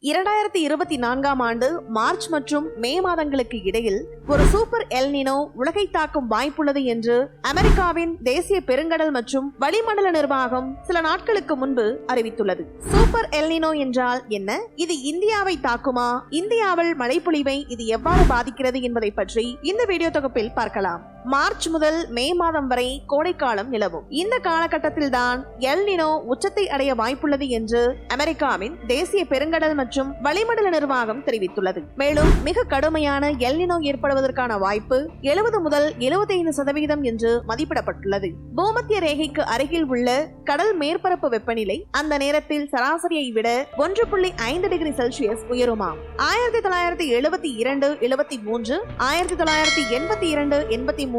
2024ஆம் ஆண்டு மார்ச் மற்றும் மே மாதங்களுக்கு இடையில் ஒரு சூப்பர் எல் நினோ உலகை தாக்கும் வாய்ப்புள்ளது என்று அமெரிக்காவின் தேசிய பெருங்கடல் மற்றும் வளிமண்டல நிர்வாகம் சில நாட்களுக்கு முன்பு அறிவித்துள்ளது. சூப்பர் எல் நினோ என்றால் என்ன? இது இந்தியாவை தாக்குமா? இந்தியாவில் மழைப்பொழிவை இது எவ்வாறு பாதிக்கிறது என்பதை பற்றி இந்த வீடியோ தொகுப்பில் பார்க்கலாம். மார்ச் முதல் மே மாதம் வரை கோடைக்காலம் நிலவும். இந்த காலகட்டத்தில் தான் எல் நினோ உச்சத்தை அடைய வாய்ப்புள்ளது என்று அமெரிக்காவின் தேசிய பெருங்கடல் மற்றும் வளிமண்டல நிர்வாகம் தெரிவித்துள்ளது. மேலும் மிக கடுமையான எல் நினோ ஏற்படுவதற்கான வாய்ப்பு 70 முதல் 75% என்று மதிப்பிடப்பட்டுள்ளது. பூமத்திய ரேகைக்கு அருகில் உள்ள கடல் மேற்பரப்பு வெப்பநிலை அந்த நேரத்தில் சராசரியை விட 1.5 டிகிரி செல்சியஸ் உயருமாம். 1972, 73, 1982, 83,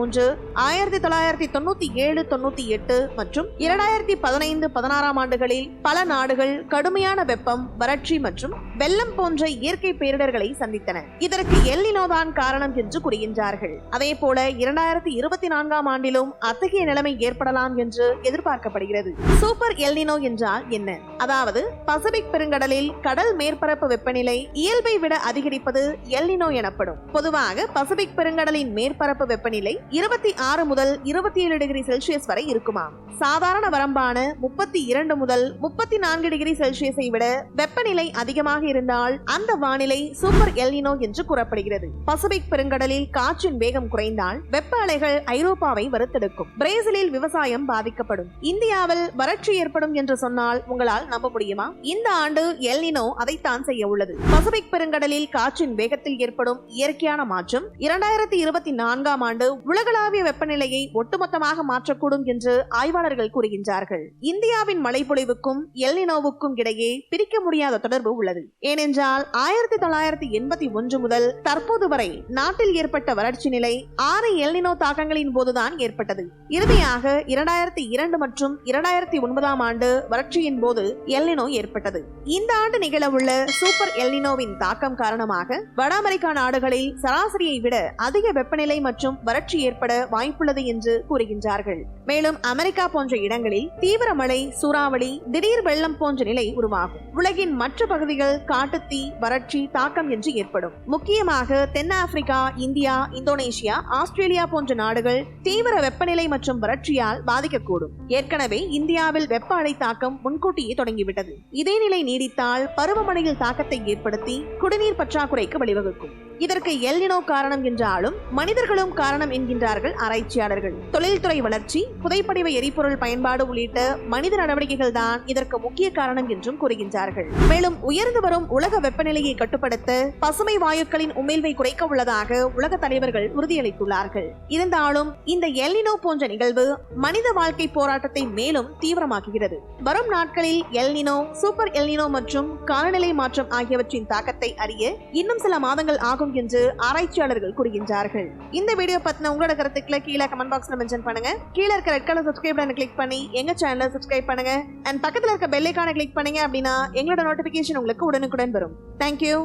1997, 98 மற்றும் 2015, 16ஆம் ஆண்டுகளில் பல நாடுகள் கடுமையான வெப்பம், வறட்சி மற்றும் வெள்ளம் போன்ற இயற்கை பேரிடர்களை சந்தித்தன. இதற்கு எல் நினோ தான் காரணம் என்று கூறுகின்றார்கள். அதே போல 2024ஆம் ஆண்டிலும் அத்தகைய நிலைமை ஏற்படலாம் என்று எதிர்பார்க்கப்படுகிறது. சூப்பர் எல் நினோ என்றால் என்ன? அதாவது பசிபிக் பெருங்கடலில் கடல் மேற்பரப்பு வெப்பநிலை இயல்பை விட அதிகரிப்பது எல் நினோ எனப்படும். பொதுவாக பசிபிக் பெருங்கடலின் மேற்பரப்பு வெப்பநிலை 26 முதல் 27 டிகிரி செல்சியஸ் வரை இருக்குமாம். சாதாரண வரம்பான 32 முதல் 34 டிகிரி செல்சியஸை விட வெப்பநிலை அதிகமாக இருந்தால் அந்த வானிலை சூப்பர் எல் நினோ என்று கூறப்படுகிறது. பசிபிக் பெருங்கடலில் காற்றின் வேகம் குறைந்தால் வெப்ப அலைகள் ஐரோப்பாவை வறுத்தெடுக்கும். பிரேசிலில் விவசாயம் பாதிக்கப்படும். இந்தியாவில் வறட்சி ஏற்படும் என்று சொன்னால் உங்களால் நம்ப முடியுமா? இந்த ஆண்டு எல் நினோ அதைத்தான் செய்ய உள்ளது. பசிபிக் பெருங்கடலில் காற்றின் வேகத்தில் ஏற்படும் இயற்கையான மாற்றம் 2024ஆம் ஆண்டு உலகளாவிய வெப்பநிலையை ஒட்டுமொத்தமாக மாற்றக்கூடும் என்று ஆய்வாளர்கள் கூறுகின்றார்கள். இந்தியாவின் மழைப்பொழிவுக்கும் எல் நினோவுக்கும் இடையே பிரிக்க முடியாத தொடர்பு உள்ளது. ஏனென்றால் 1981 முதல் தற்போது வரை நாட்டில் ஏற்பட்ட வறட்சி நிலை 6 எல் நினோ தாக்கங்களின் போதுதான் ஏற்பட்டது. இறுதியாக 2002 மற்றும் 2009ஆம் ஆண்டு வறட்சியின் போது எல் நினோ ஏற்பட்டது. இந்த ஆண்டு நிகழவுள்ள சூப்பர் எல் நினோவின் தாக்கம் காரணமாக வட அமெரிக்கா நாடுகளில் சராசரியை விட அதிக வெப்பநிலை மற்றும் வறட்சி ஏற்பட வாய்ப்புள்ளது என்று கூறுகின்றார்கள். மேலும் அமெரிக்கா போன்ற இடங்களில் தீவிர மழை, சூறாவளி, திடீர் வெள்ளம் போன்ற நிலை உருவாகும். உலகின் மற்ற பகுதிகள் காட்டுத்தீ, வறட்சி, தாக்கம் என்று ஏற்படும். முக்கியமாக தென் ஆப்பிரிக்கா, இந்தியா, இந்தோனேஷியா, ஆஸ்திரேலியா போன்ற நாடுகள் தீவிர வெப்பநிலை மற்றும் வறட்சியால் பாதிக்கக்கூடும். ஏற்கனவே இந்தியாவில் வெப்ப அலை தாக்கம் முன்கூட்டியே தொடங்கிவிட்டது. இதே நிலை நீடித்தால் பருவமழையில் தாக்கத்தை ஏற்படுத்தி குடிநீர் பற்றாக்குறைக்கு வழிவகுக்கும். இதற்கு எல் நினோ காரணம் என்றாலும் மனிதர்களும் காரணம் என்கின்றார்கள் ஆராய்ச்சியாளர்கள். தொழில்துறை வளர்ச்சி, புதைப்படிவ எரிபொருள் பயன்பாடு உள்ளிட்ட மனித நடவடிக்கைகள் தான் இதற்கு முக்கிய காரணம் என்றும் கூறுகின்றார்கள். மேலும் உயர்ந்து வரும் உலக வெப்பநிலையை கட்டுப்படுத்த பசுமை வாயுக்களின் உமிழ்வை குறைக்க உள்ளதாக உலக தலைவர்கள் உறுதியளித்துள்ளார்கள். இருந்தாலும் இந்த எல் நினோ போன்ற நிகழ்வு மனித வாழ்க்கை போராட்டத்தை மேலும் தீவிரமாக்குகிறது. வரும் நாட்களில் El Nino, super El Nino மற்றும் காலநிலை மாற்றம் ஆகியவற்றின் தாக்கத்தை அறிய இன்னும் சில மாதங்கள் ஆகும் என்று ஆராய்ச்சியாளர்கள் கூறுகின்றார்கள். இந்த வீடியோ பத்தின உங்களோட கருத்துக்களை கீழே கமெண்ட் பாக்ஸ்ல மென்ஷன் பண்ணுங்க. கீழே இருக்க ரெட் கலர் சப்ஸ்கிரைப் பட்டனை கிளிக் பண்ணி எங்க சேனலை சப்ஸ்கிரைப் பண்ணுங்க. அண்ட் பக்கத்துல இருக்க பெல் ஐகானை கிளிக் பண்ணீங்க அப்படின்னா எங்களோட நோட்டிபிகேஷன் உங்களுக்கு உடனுக்குடன் வரும். தேங்க்யூ.